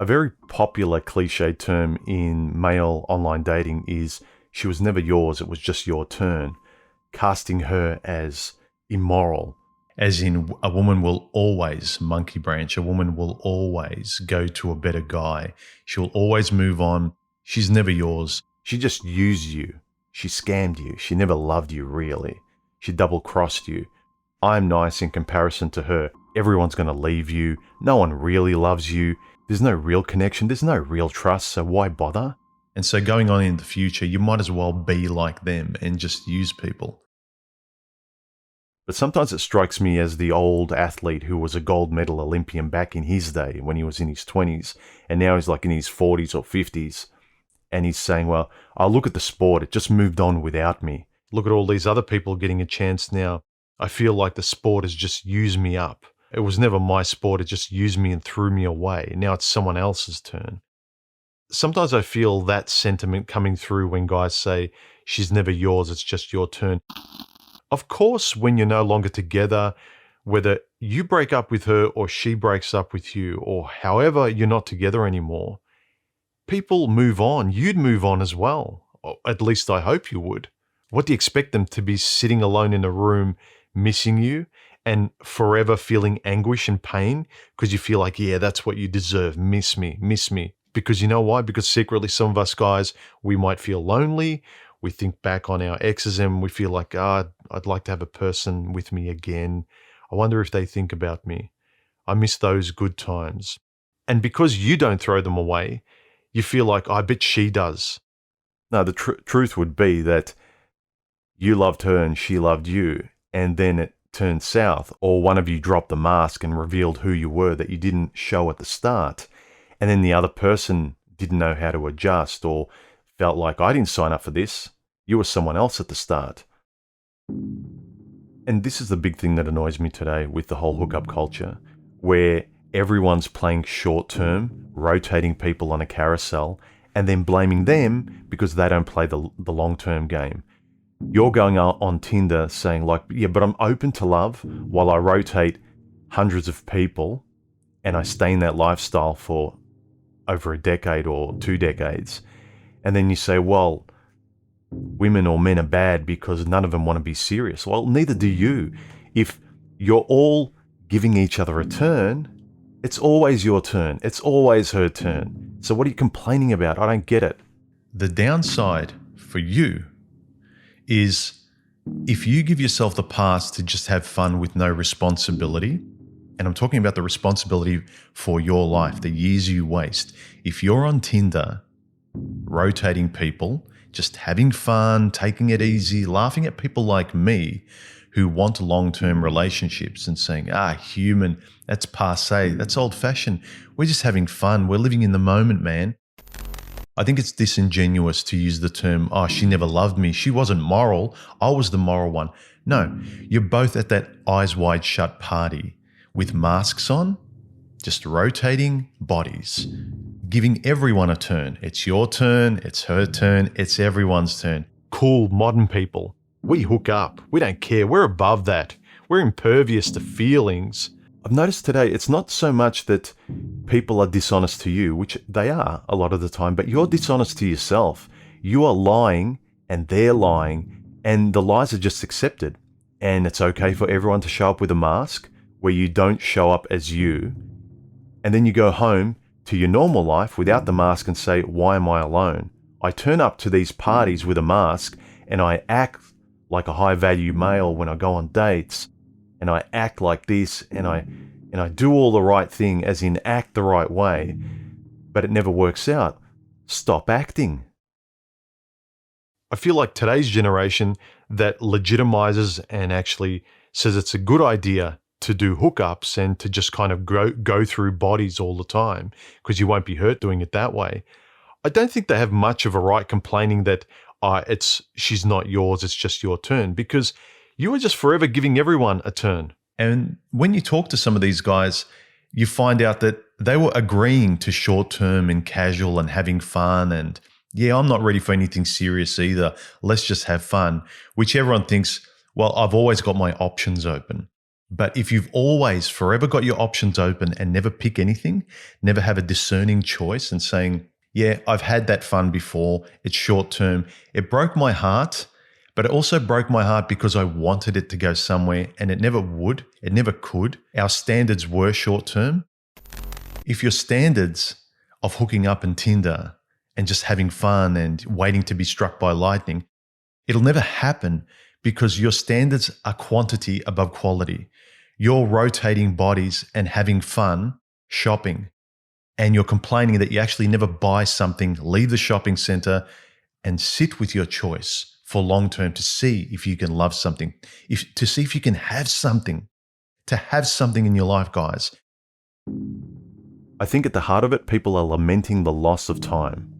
A very popular cliche term in male online dating is she was never yours, it was just your turn, casting her as immoral. As in, a woman will always monkey branch, a woman will always go to a better guy, she'll always move on, she's never yours. She just used you, she scammed you, she never loved you really, she double-crossed you. I'm nice in comparison to her. Everyone's going to leave you. No one really loves you. There's no real connection. There's no real trust. So why bother? And so going on in the future, you might as well be like them and just use people. But sometimes it strikes me as the old athlete who was a gold medal Olympian back in his day when he was in his 20s. And now he's like in his 40s or 50s. And he's saying, well, I look at the sport. It just moved on without me. Look at all these other people getting a chance now. I feel like the sport has just used me up. It was never my sport, it just used me and threw me away. Now it's someone else's turn. Sometimes I feel that sentiment coming through when guys say, she's never yours, it's just your turn. Of course, when you're no longer together, whether you break up with her or she breaks up with you, or however you're not together anymore, people move on. You'd move on as well. Or at least I hope you would. What do you expect them to be sitting alone in a room missing you and forever feeling anguish and pain because you feel like, yeah, that's what you deserve. Miss me, miss me. Because you know why? Because secretly some of us guys, we might feel lonely. We think back on our exes and we feel like, I'd like to have a person with me again. I wonder if they think about me. I miss those good times. And because you don't throw them away, you feel like, I bet she does. No, the truth would be that you loved her and she loved you, and then it turned south, or one of you dropped the mask and revealed who you were that you didn't show at the start, and then the other person didn't know how to adjust or felt like, I didn't sign up for this, you were someone else at the start. And this is the big thing that annoys me today with the whole hookup culture, where everyone's playing short term, rotating people on a carousel, and then blaming them because they don't play the long-term game. You're going on Tinder saying like, yeah, but I'm open to love while I rotate hundreds of people and I stay in that lifestyle for over a decade or 2 decades. And then you say, well, women or men are bad because none of them want to be serious. Well, neither do you. If you're all giving each other a turn, it's always your turn. It's always her turn. So what are you complaining about? I don't get it. The downside for you is if you give yourself the pass to just have fun with no responsibility, and I'm talking about the responsibility for your life, the years you waste. If you're on Tinder, rotating people, just having fun, taking it easy, laughing at people like me who want long-term relationships and saying, human, that's passé, that's old-fashioned. We're just having fun. We're living in the moment, man. I think it's disingenuous to use the term, she never loved me. She wasn't moral. I was the moral one. No, you're both at that eyes wide shut party with masks on, just rotating bodies, giving everyone a turn. It's your turn, it's her turn, it's everyone's turn. Cool, modern people. We hook up. We don't care. We're above that. We're impervious to feelings. I've noticed today it's not so much that people are dishonest to you, which they are a lot of the time, but you're dishonest to yourself. You are lying and they're lying and the lies are just accepted. And it's okay for everyone to show up with a mask where you don't show up as you. And then you go home to your normal life without the mask and say, why am I alone? I turn up to these parties with a mask and I act like a high value male when I go on dates. And I act like this, and I do all the right thing, as in act the right way, but it never works out. Stop acting. I feel like today's generation that legitimizes and actually says it's a good idea to do hookups and to just kind of go through bodies all the time because you won't be hurt doing it that way. I don't think they have much of a right complaining that she's not yours, it's just your turn, because you are just forever giving everyone a turn. And when you talk to some of these guys, you find out that they were agreeing to short-term and casual and having fun and, yeah, I'm not ready for anything serious either. Let's just have fun, which everyone thinks, well, I've always got my options open. But if you've always forever got your options open and never pick anything, never have a discerning choice and saying, yeah, I've had that fun before, it's short term, it broke my heart, but it also broke my heart because I wanted it to go somewhere and it never would, it never could. Our standards were short term. If your standards of hooking up in Tinder and just having fun and waiting to be struck by lightning, it'll never happen because your standards are quantity above quality. You're rotating bodies and having fun shopping, and you're complaining that you actually never buy something, leave the shopping center and sit with your choice for long term to see if you can love something, to see if you can have something, to have something in your life, guys. I think at the heart of it, people are lamenting the loss of time.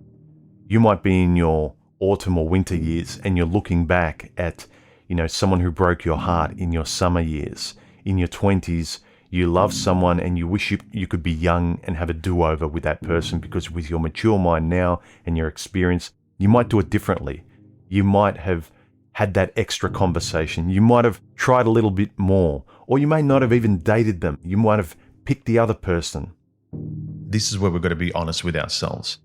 You might be in your autumn or winter years and you're looking back at, someone who broke your heart in your summer years. In your 20s, you love someone and you wish you could be young and have a do-over with that person, because with your mature mind now and your experience, you might do it differently. You might have had that extra conversation. You might have tried a little bit more, or you may not have even dated them. You might have picked the other person. This is where we've got to be honest with ourselves.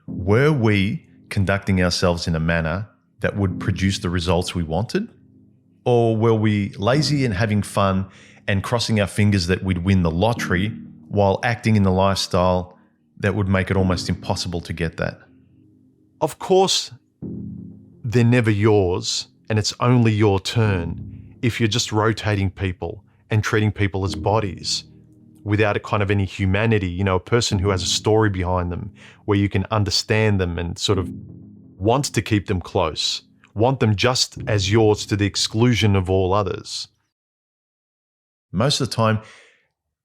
Were we conducting ourselves in a manner that would produce the results we wanted? Or were we lazy and having fun and crossing our fingers that we'd win the lottery while acting in the lifestyle that would make it almost impossible to get that? Of course, they're never yours, and it's only your turn if you're just rotating people and treating people as bodies without a kind of any humanity, a person who has a story behind them where you can understand them and sort of wants to keep them close, want them just as yours to the exclusion of all others. Most of the time,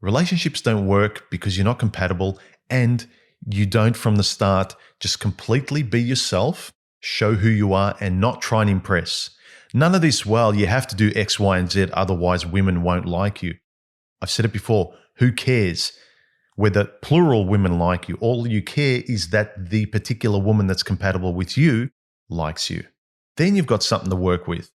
relationships don't work because you're not compatible and you don't from the start just completely be yourself, show who you are and not try and impress. None of this, well, you have to do X, Y, and Z, otherwise women won't like you. I've said it before, who cares whether plural women like you? All you care is that the particular woman that's compatible with you likes you. Then you've got something to work with.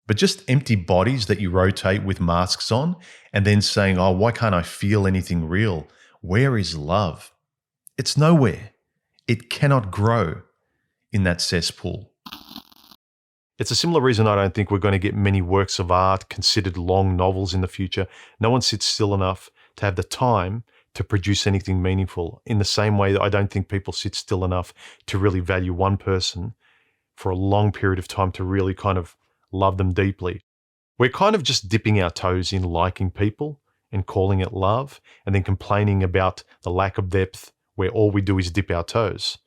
But just empty bodies that you rotate with masks on and then saying, oh, why can't I feel anything real? Where is love? It's nowhere. It cannot grow in that cesspool. It's a similar reason I don't think we're going to get many works of art considered long novels in the future. No one sits still enough to have the time to produce anything meaningful, in the same way that I don't think people sit still enough to really value one person for a long period of time to really kind of love them deeply. We're kind of just dipping our toes in liking people and calling it love, and then complaining about the lack of depth where all we do is dip our toes.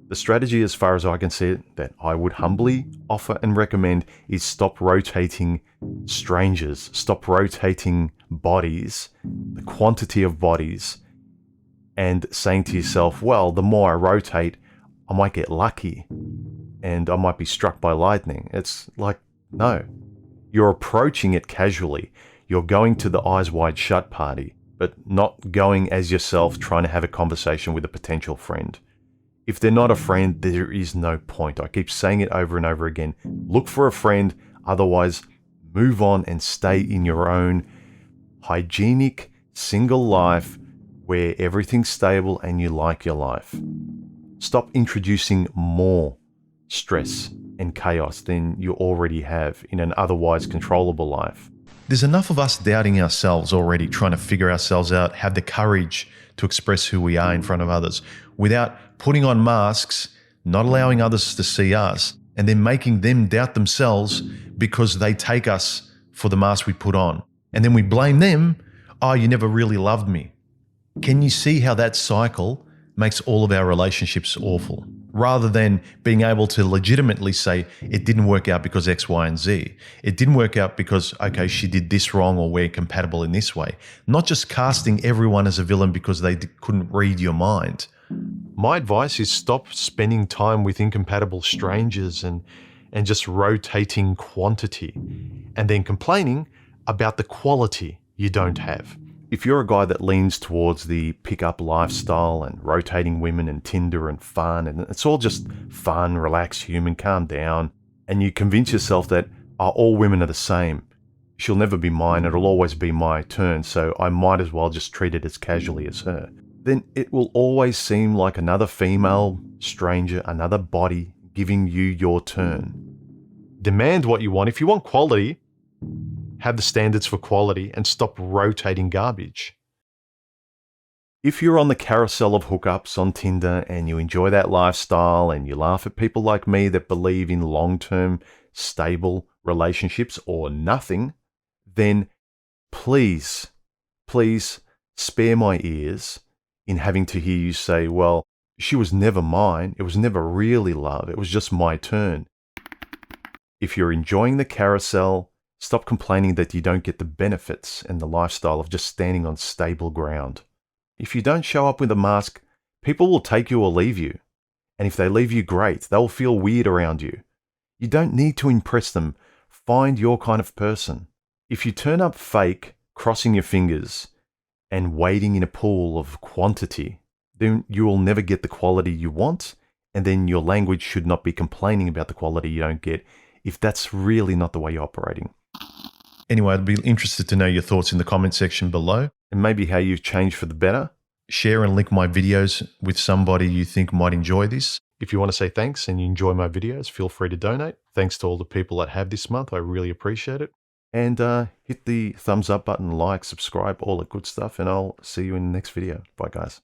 The strategy, as far as I can see it, that I would humbly offer and recommend is stop rotating strangers, stop rotating bodies, the quantity of bodies, and saying to yourself, well, the more I rotate, I might get lucky and I might be struck by lightning. It's like, no. You're approaching it casually. You're going to the eyes wide shut party, but not going as yourself trying to have a conversation with a potential friend. If they're not a friend, there is no point. I keep saying it over and over again. Look for a friend, otherwise move on and stay in your own hygienic, single life where everything's stable and you like your life. Stop introducing more stress and chaos than you already have in an otherwise controllable life. There's enough of us doubting ourselves already, trying to figure ourselves out, have the courage to express who we are in front of others without putting on masks, not allowing others to see us, and then making them doubt themselves because they take us for the mask we put on. And then we blame them, oh, you never really loved me. Can you see how that cycle makes all of our relationships awful? Rather than being able to legitimately say, it didn't work out because X, Y, and Z. It didn't work out because, okay, she did this wrong or we're compatible in this way. Not just casting everyone as a villain because they couldn't read your mind. My advice is stop spending time with incompatible strangers and just rotating quantity and then complaining about the quality you don't have. If you're a guy that leans towards the pick-up lifestyle and rotating women and Tinder and fun, and it's all just fun, relax, human, calm down, and you convince yourself that all women are the same, she'll never be mine, it'll always be my turn, so I might as well just treat it as casually as her. Then it will always seem like another female stranger, another body giving you your turn. Demand what you want. If you want quality, have the standards for quality and stop rotating garbage. If you're on the carousel of hookups on Tinder and you enjoy that lifestyle and you laugh at people like me that believe in long-term, stable relationships or nothing, then please, please spare my ears in having to hear you say, well, she was never mine. It was never really love. It was just my turn. If you're enjoying the carousel, stop complaining that you don't get the benefits and the lifestyle of just standing on stable ground. If you don't show up with a mask, people will take you or leave you. And if they leave you, great. They'll feel weird around you. You don't need to impress them. Find your kind of person. If you turn up fake, crossing your fingers, and wading in a pool of quantity, then you will never get the quality you want, and then your language should not be complaining about the quality you don't get if that's really not the way you're operating. Anyway, I'd be interested to know your thoughts in the comment section below. And maybe how you've changed for the better. Share and link my videos with somebody you think might enjoy this. If you want to say thanks and you enjoy my videos, feel free to donate. Thanks to all the people that have this month. I really appreciate it. And hit the thumbs up button, like, subscribe, all that good stuff. And I'll see you in the next video. Bye, guys.